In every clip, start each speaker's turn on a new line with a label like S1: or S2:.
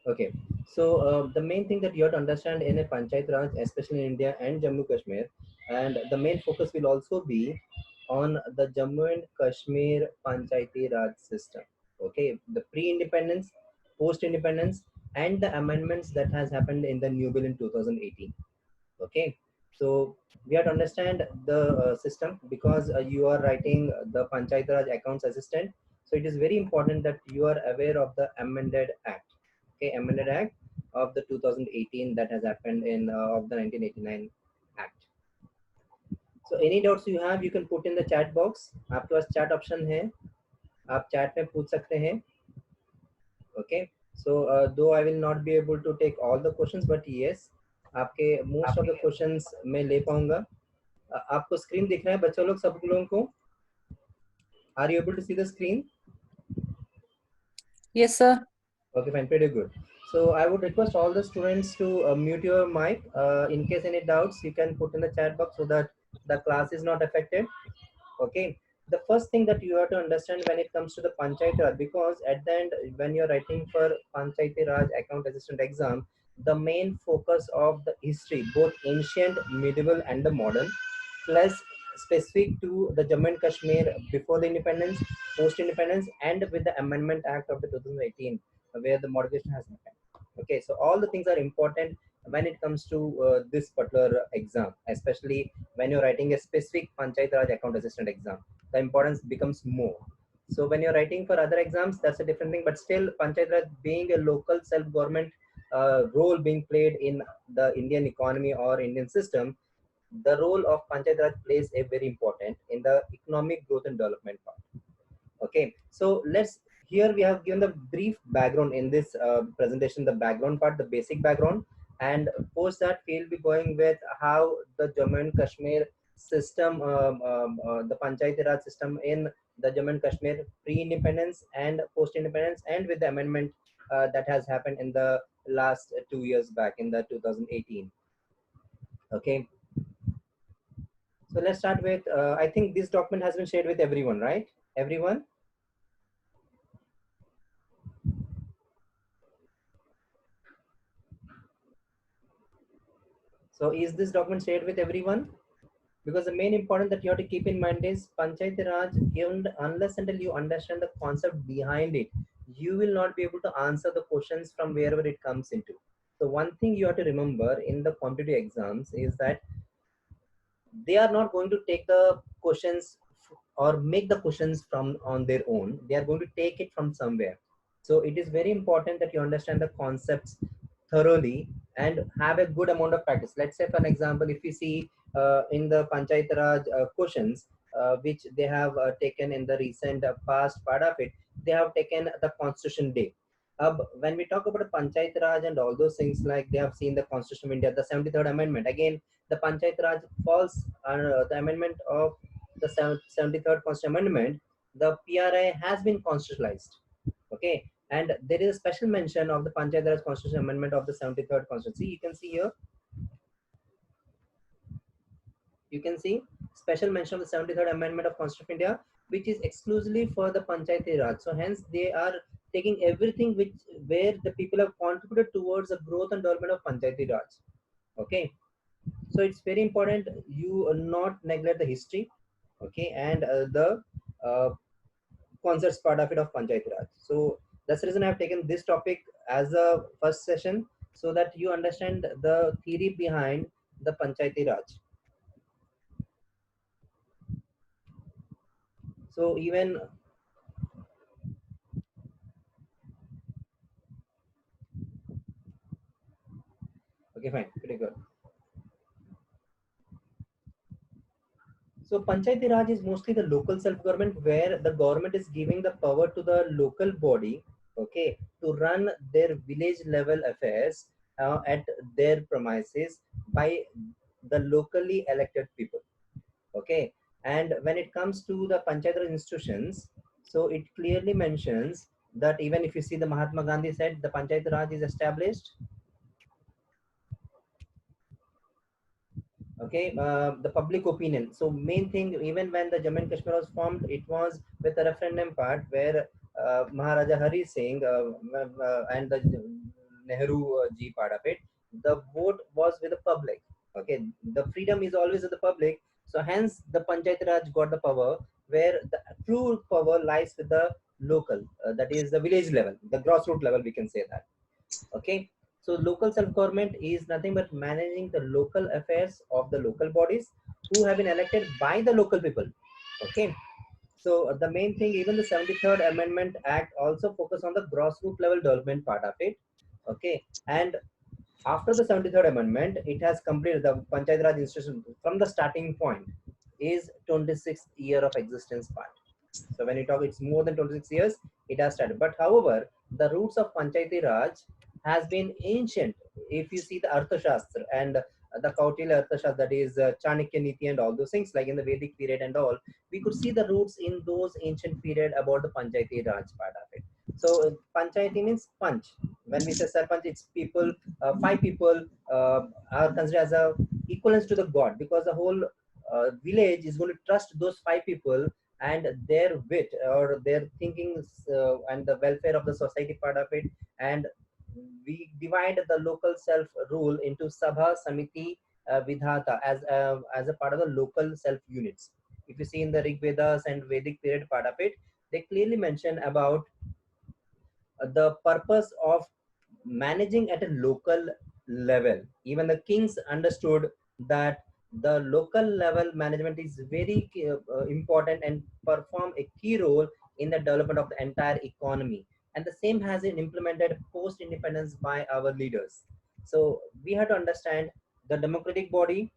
S1: Okay, so the main thing that you have to understand in a Panchayat Raj, especially in India and Jammu Kashmir, and the main focus will also be on the Jammu and Kashmir Panchayati Raj system. Okay, the pre-independence, post-independence, and the amendments that has happened in the new bill in 2018. Okay, so we have to understand the system because you are writing the Panchayat Raj accounts assistant. So it is very important that you are aware of the amended act. Okay, amended act of the 2018 that has happened in of the 1989 act. So any doubts you have, you can put in the chat box. आपके पास chat option है, आप chat में पूछ सकते हैं. Okay, so though I will not be able to take all the questions, but yes, आपके most of the questions मैं ले पाऊंगा. आपको screen दिख रहा है बच्चों लोग सब लोगों को? Are you able to see the screen?
S2: Yes, sir.
S1: Okay, fine, pretty good. So I would request all the students to mute your mic. In case any doubts, you can put in the chat box so that the class is not affected. Okay. The first thing that you have to understand when it comes to the Panchayat Raj, because at the end, when you're writing for Panchayat Raj account assistant exam, the main focus of the history, both ancient, medieval, and the modern, plus specific to the Jammu and Kashmir before the independence, post independence, and with the Amendment Act of the 2018, where the modification has happened. Okay, so all the things are important when it comes to this particular exam, especially when you're writing a specific Panchayat Raj account assistant exam, the importance becomes more. So when you're writing for other exams, that's a different thing, but still Panchayat Raj being a local self-government role being played in the Indian economy or Indian system, the role of Panchayat Raj plays a very important in the economic growth and development part. Okay, so let's, here we have given the brief background in this presentation, the background part, the basic background, and post that we'll be going with how the Jammu and Kashmir system, the Panchayati Raj system in the Jammu and Kashmir pre-independence and post-independence, and with the amendment that has happened in the last 2 years back in the 2018. Okay, so let's start with, I think this document has been shared with everyone, right? Everyone? So is this document shared with everyone? Because the main important that you have to keep in mind is Panchayat Raj, unless until you understand the concept behind it, you will not be able to answer the questions from wherever it comes into. So one thing you have to remember in the competitive exams is that they are not going to take the questions or make the questions from on their own. They are going to take it from somewhere. So it is very important that you understand the concepts thoroughly and have a good amount of practice. Let's say for an example, if you see in the Panchayat Raj questions which they have taken in the recent past part of it, they have taken the Constitution Day. When we talk about Panchayat Raj and all those things, like they have seen the Constitution of India, the 73rd Amendment. Again, the Panchayat Raj falls under the amendment of the 73rd Constitutional Amendment. The PRI has been constitutionalized. Okay, and there is a special mention of the Panchayat Raj Constitutional Amendment of the 73rd Constitution. You can see here. You can see special mention of the 73rd Amendment of Constitution of India, which is exclusively for the Panchayati Raj. So hence they are taking everything which where the people have contributed towards the growth and development of Panchayati Raj. Okay, so it's very important you not neglect the history. Okay, and the concepts part of it of Panchayati Raj. So that's the reason I've taken this topic as a first session, so that you understand the theory behind the Panchayati Raj. So even, okay, fine, pretty good. So Panchayati Raj is mostly the local self-government where the government is giving the power to the local body, okay, to run their village level affairs at their premises by the locally elected people. Okay, and when it comes to the Panchayat Raj institutions, so it clearly mentions that even if you see the Mahatma Gandhi said the Panchayat Raj is established. Okay, the public opinion. So main thing, even when the Jammu and Kashmir was formed, it was with a referendum part where Maharaja Hari Singh and the Nehru ji part of it, the vote was with the public. Okay, the freedom is always with the public. So hence the Panchayat Raj got the power, where the true power lies with the local, that is the village level, the grassroots level, we can say that. Okay, so local self-government is nothing but managing the local affairs of the local bodies who have been elected by the local people. Okay, so the main thing, even the 73rd Amendment Act also focus on the grassroots level development part of it. Okay, and after the 73rd Amendment, it has completed the Panchayat Raj institution from the starting point is 26th year of existence part. So when you talk, it's more than 26 years it has started. But however, the roots of Panchayati Raj has been ancient. If you see the Arthashastra and the Kautilya Arthashastra, that is Chanakya Niti and all those things, like in the Vedic period and all, we could see the roots in those ancient period about the Panchayati Raj part of it. So Panchayati means punch. When we say Sarpanch, it's people, five people are considered as a equivalence to the god, because the whole village is going to trust those five people and their wit or their thinking, and the welfare of the society part of it. And we divide the local self rule into Sabha, Samiti, Vidhata as a part of the local self units. If you see in the Rig Vedas and Vedic period part of it, they clearly mention about the purpose of managing at a local level. Even the kings understood that the local level management is very important and perform a key role in the development of the entire economy. And the same has been implemented post independence by our leaders. So we have to understand the democratic body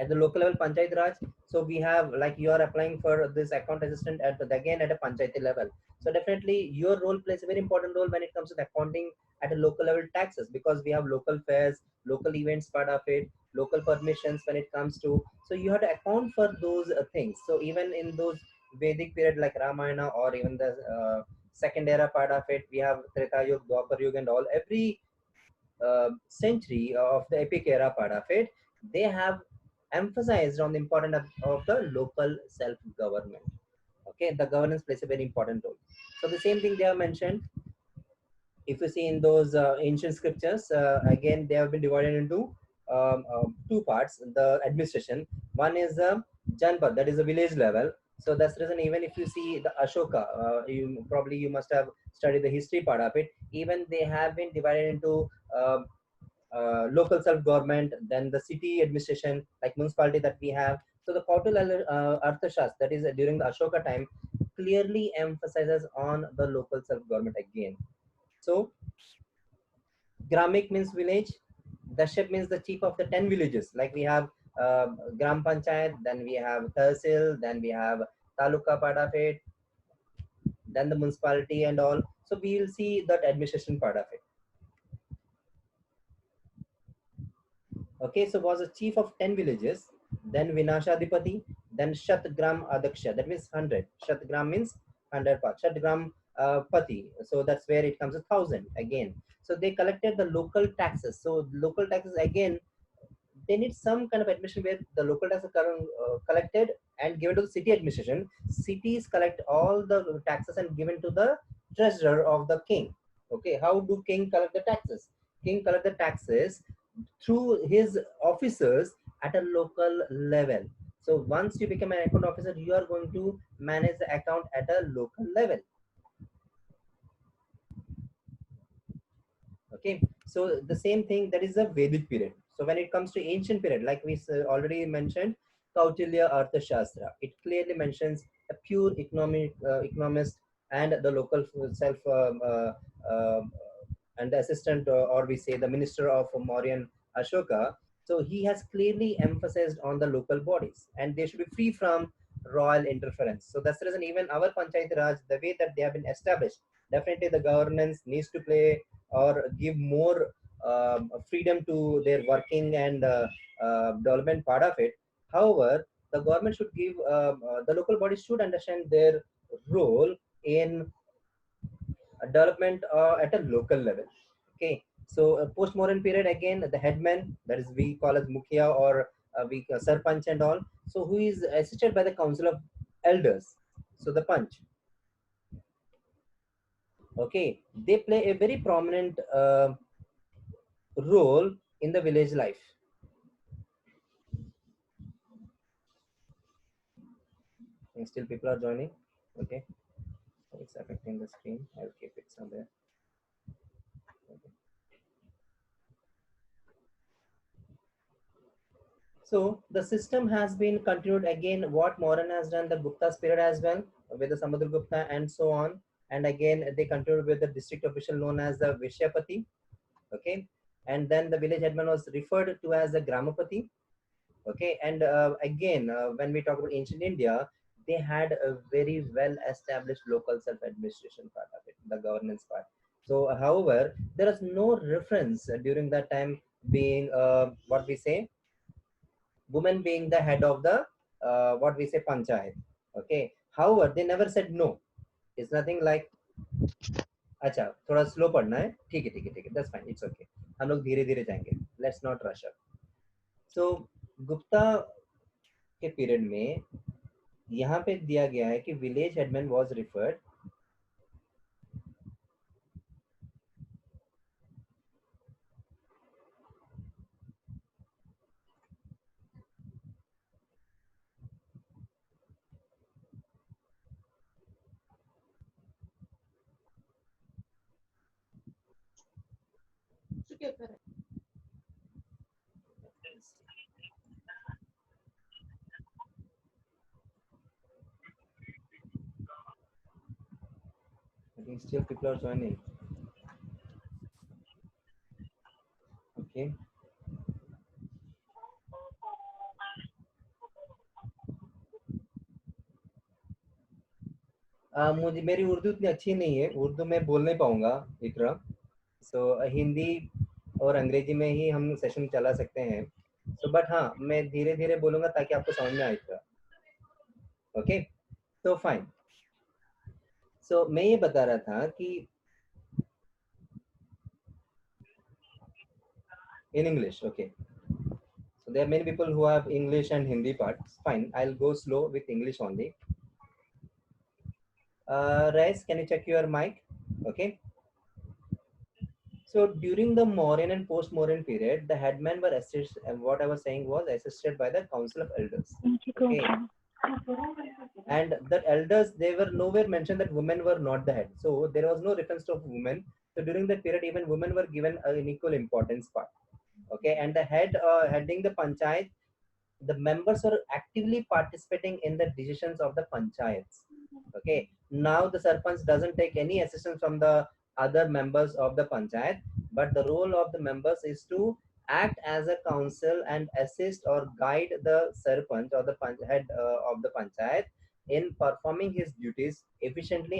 S1: at the local level, Panchayat Raj. So we have, like, you are applying for this account assistant at the, again at a Panchayati level. So definitely your role plays a very important role when it comes to the accounting at a local level taxes, because we have local fairs, local events part of it, local permissions when it comes to. So you have to account for those things. So even in those Vedic period like Ramayana, or even the second era part of it, we have Treta Yuga, Dwapar Yuga and all. Every century of the epic era part of it, they have emphasized on the importance of the local self-government. Okay, the governance plays a very important role. So the same thing they have mentioned. If you see in those ancient scriptures, again they have been divided into two parts. The administration, one is the janpad, that is the village level. So that's the reason, even if you see the Ashoka, you must have studied the history part of it. Even they have been divided into local self-government, then the city administration, like municipality that we have. So the Kautilya Arthashastra, that is during the Ashoka time, clearly emphasizes on the local self-government again. So Gramik means village, Dashak means the chief of the 10 villages. Like we have Gram Panchayat, then we have Tahsil, then we have Taluka part of it, then the municipality and all. So we will see that administration part of it. Okay, so was a chief of 10 villages, then Vinashadipati, then Shatgram Adaksha, that means 100. Shatgram means 100 part. Shatgram Pati, so that's where it comes to 1,000 again. So they collected the local taxes. So local taxes again, they need some kind of administration where the local taxes are collected and given to the city administration. Cities collect all the taxes and given to the treasurer of the king. Okay, how do king collect the taxes? King collect the taxes through his officers at a local level. So once you become an account officer, you are going to manage the account at a local level. Okay, so the same thing, that is the Vedic period. So when it comes to ancient period, like we already mentioned, Kautilya Arthashastra, it clearly mentions a pure economist and the local self uh, and the assistant, or we say the minister of Mauryan Ashoka. So he has clearly emphasized on the local bodies and they should be free from royal interference. So that's the reason even our Panchayat Raj, the way that they have been established, definitely the governance needs to play or give more freedom to their working and development part of it. However, the government should give, the local bodies should understand their role in development at a local level. Okay, so post-modern period, again the headman, that is we call as mukhya, or we sarpanch and all. So who is assisted by the council of elders. So the panch, okay, they play a very prominent role in the village life? And still people are joining. Okay, it's affecting the screen. I'll keep it somewhere. Okay. So the system has been continued again. What Moran has done, the Gupta's period as well, with the Samudragupta and so on. And again, they continued with the district official known as the Vishyapati. Okay, and then the village headman was referred to as the Gramapati. Okay, and again, when we talk about ancient India, they had a very well established local self administration part of it, the governance part. So, however, there is no reference during that time being what we say women being the head of the what we say panchayat. Okay, however they never said no. It's nothing like अच्छा थोड़ा slow पढ़ना है, ठीक है ठीक है ठीक है, दैट्स फाइन, इट्स ओके, हम लोग धीरे धीरे जाएंगे, लेट्स नॉट रश अप. सो गुप्ता के पीरियड में यहाँ पे दिया गया है कि village headman was referred. I think still people are joining. Okay. मुझे मेरी उर्दू इतनी अच्छी नहीं है, उर्दू में बोल नहीं पाऊंगा इकरा. सो हिंदी और अंग्रेजी में ही हम सेशन चला सकते हैं. सो बट हाँ, मैं धीरे धीरे बोलूंगा ताकि आपको समझ में आए इकरा. Okay, so fine. सो मैं ये बता रहा था कि in English, okay. So there are many people who have English and Hindi parts. Fine, I'll go slow with English only. Rais, can you check your mic? Okay. So during the Mauryan and post-Mauryan period, the headmen were assisted, and what I was saying was assisted by the Council of Elders. Okay. And the elders, they were nowhere mentioned that women were not the head. So there was no reference to women. So during that period, even women were given an equal importance part. Okay, and the head heading the panchayat, the members are actively participating in the decisions of the panchayats. Okay, now the sarpanch doesn't take any assistance from the other members of the panchayat, but the role of the members is to act as a council and assist or guide the sarpanch or the head of the panchayat in performing his duties efficiently